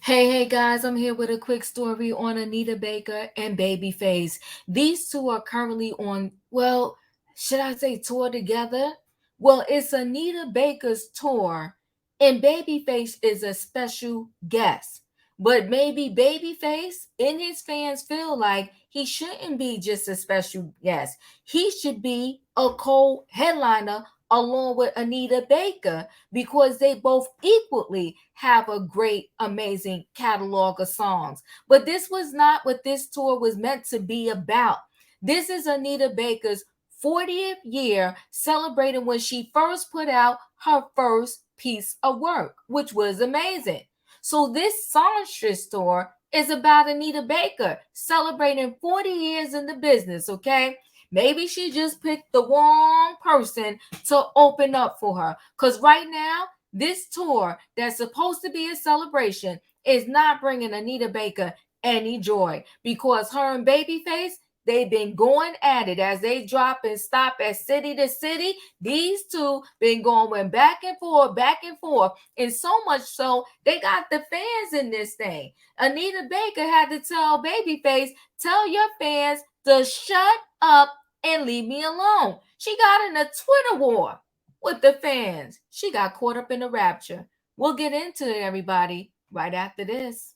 Hey guys, I'm here with a quick story on Anita Baker and Babyface. These two are currently on, well, should I say tour together? Well, it's Anita Baker's tour, and Babyface is a special guest. But maybe Babyface and his fans feel like he shouldn't be just a special guest. He should be a co-headliner along with Anita Baker because they both equally have a great, amazing catalog of songs. But this was not what this tour was meant to be about. This is Anita Baker's 40th year celebrating when she first put out her first piece of work, which was amazing. So this songstress tour is about Anita Baker celebrating 40 years in the business, okay? Maybe she just picked the wrong person to open up for her. Because right now, this tour that's supposed to be a celebration is not bringing Anita Baker any joy because her and Babyface, they've been going at it as they drop and stop at city to city. These two been going back and forth, and so much so they got the fans in this thing. Anita Baker had to tell Babyface, tell your fans to shut up and leave me alone. She got in a Twitter war with the fans. She got caught up in the rapture. We'll get into it, everybody, right after this.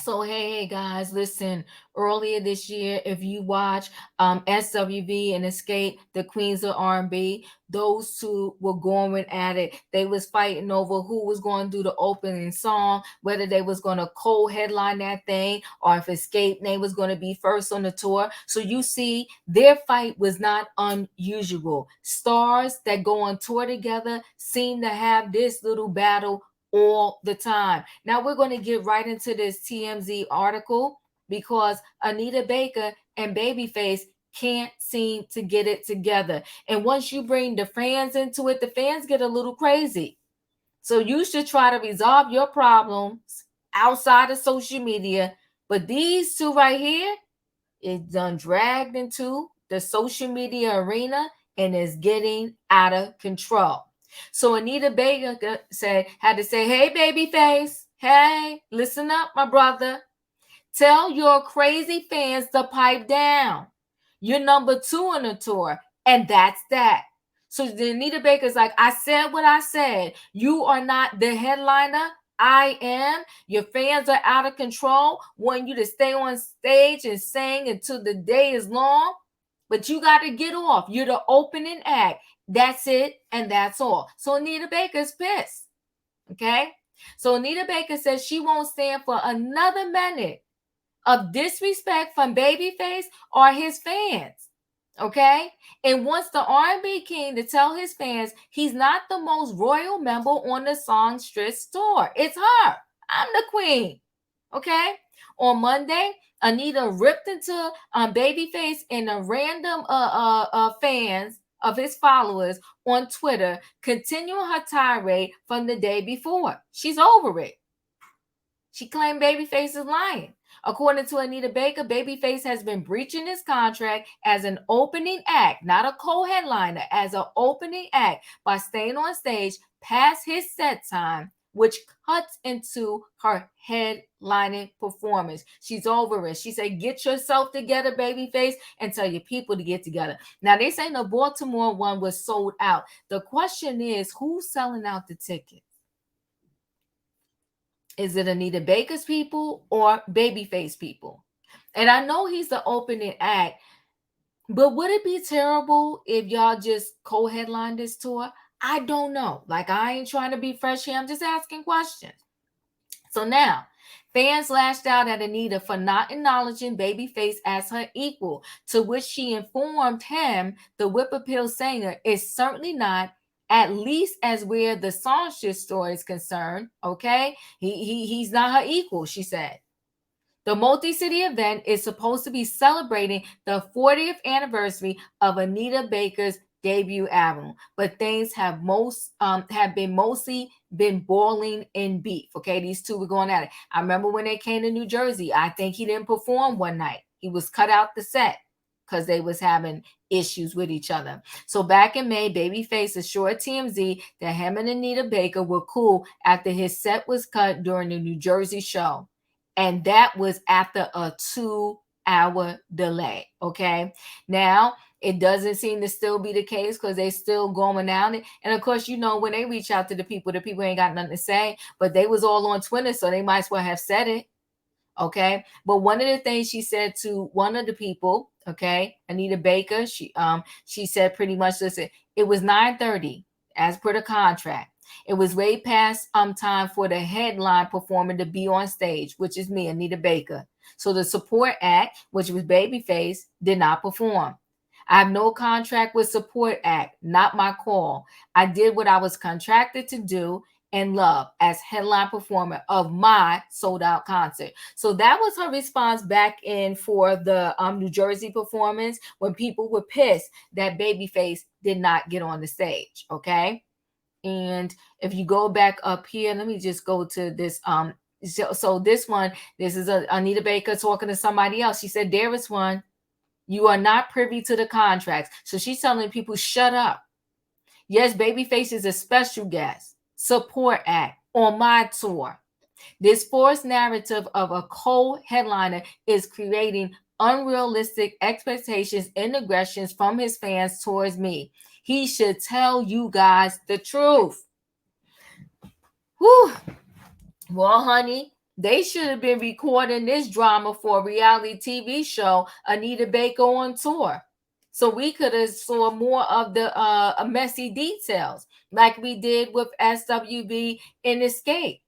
So hey guys, listen. Earlier this year, if you watch SWV and Escape, the Queens of R&B, those two were going at it. They was fighting over who was going to do the opening song, whether they was going to co-headline that thing, or if Escape name was going to be first on the tour. So you see, their fight was not unusual. Stars that go on tour together seem to have this little battle all the time. Now we're going to get right into this TMZ article because Anita Baker and Babyface can't seem to get it together. And once you bring the fans into it, the fans get a little crazy. So you should try to resolve your problems outside of social media. But these two right here is done dragged into the social media arena and is getting out of control. So Anita Baker had to say, hey, Babyface, hey, listen up, my brother. Tell your crazy fans to pipe down. You're number 2 on the tour, and that's that. So Anita Baker's like, I said what I said. You are not the headliner. I am. Your fans are out of control, want you to stay on stage and sing until the day is long. But you got to get off. You're the opening act. That's it, and that's all. So Anita Baker's pissed. Okay? So Anita Baker says she won't stand for another minute of disrespect from Babyface or his fans. Okay? And wants the R&B king to tell his fans he's not the most royal member on the songstress tour. It's her. I'm the queen. Okay? On Monday, Anita ripped into Babyface and a random fans of his followers on Twitter, continuing her tirade from the day before. She's over it. She claimed Babyface is lying. According to Anita Baker, Babyface has been breaching his contract as an opening act, not a co-headliner, as an opening act by staying on stage past his set time, which cuts into her headlining performance. She's over it. She said, get yourself together, Babyface, and tell your people to get together. Now, they say the Baltimore one was sold out. The question is, who's selling out the tickets? Is it Anita Baker's people or Babyface people? And I know he's the opening act, but would it be terrible if y'all just co-headline this tour? I don't know. Like, I ain't trying to be fresh here. I'm just asking questions. So now, fans lashed out at Anita for not acknowledging Babyface as her equal, to which she informed him the whip appeal singer is certainly not, at least as where the songstress story is concerned. Okay, he's not her equal, she said. The multi-city event is supposed to be celebrating the 40th anniversary of Anita Baker's debut album, but things have been mostly been boiling in beef. Okay, these two were going at it. I remember when they came to New Jersey. I think he didn't perform one night. He was cut out the set because they was having issues with each other. So back in May, Babyface assured TMZ that him and Anita Baker were cool after his set was cut during the New Jersey show. And that was after a 2-hour delay. Okay. Now, it doesn't seem to still be the case because they still going down it. And of course, you know, when they reach out to the people ain't got nothing to say, but they was all on Twitter, so they might as well have said it. Okay. But one of the things she said to one of the people, okay, Anita Baker, she said pretty much, listen, it was 9:30 as per the contract. It was way past time for the headline performer to be on stage, which is me, Anita Baker. So the support act, which was Babyface, did not perform. I have no contract with support act, not my call. I did what I was contracted to do and love as headline performer of my sold out concert. So that was her response back in for the New Jersey performance when people were pissed that Babyface did not get on the stage. Okay. And if you go back up here, let me just go to this. So this one, this is Anita Baker talking to somebody else. She said, there is one. You are not privy to the contracts. So she's telling people, shut up. Yes, Babyface is a special guest, support act on my tour. This forced narrative of a co-headliner is creating unrealistic expectations and aggressions from his fans towards me. He should tell you guys the truth. Whew. Well, honey, they should have been recording this drama for a reality TV show, Anita Baker on tour. So we could have saw more of the messy details like we did with SWV and Escape.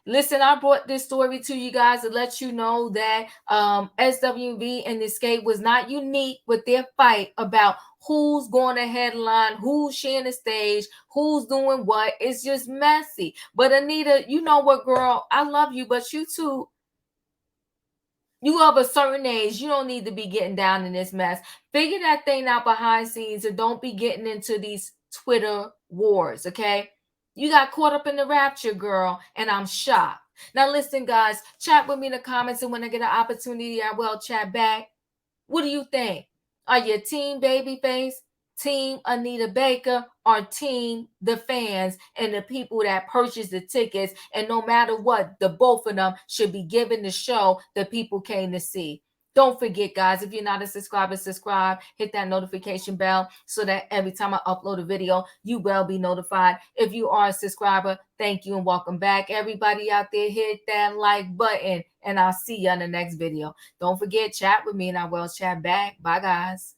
Listen, I brought this story to you guys to let you know that SWV and Escape was not unique with their fight about who's going to headline, who's sharing the stage, who's doing what. It's just messy. But Anita, you know what, girl? I love you, but you too. You of a certain age, you don't need to be getting down in this mess. Figure that thing out behind scenes and don't be getting into these Twitter wars, okay? You got caught up in the rapture, girl, and I'm shocked. Now, listen, guys, chat with me in the comments, and when I get an opportunity, I will chat back. What do you think? Are you team Babyface, team Anita Baker, or team the fans and the people that purchase the tickets? And no matter what, the both of them should be given the show the people came to see. Don't forget, guys, if you're not a subscriber, subscribe, hit that notification bell so that every time I upload a video, you will be notified. If you are a subscriber, thank you and welcome back. Everybody out there, hit that like button, and I'll see you in the next video. Don't forget, chat with me and I will chat back. Bye, guys.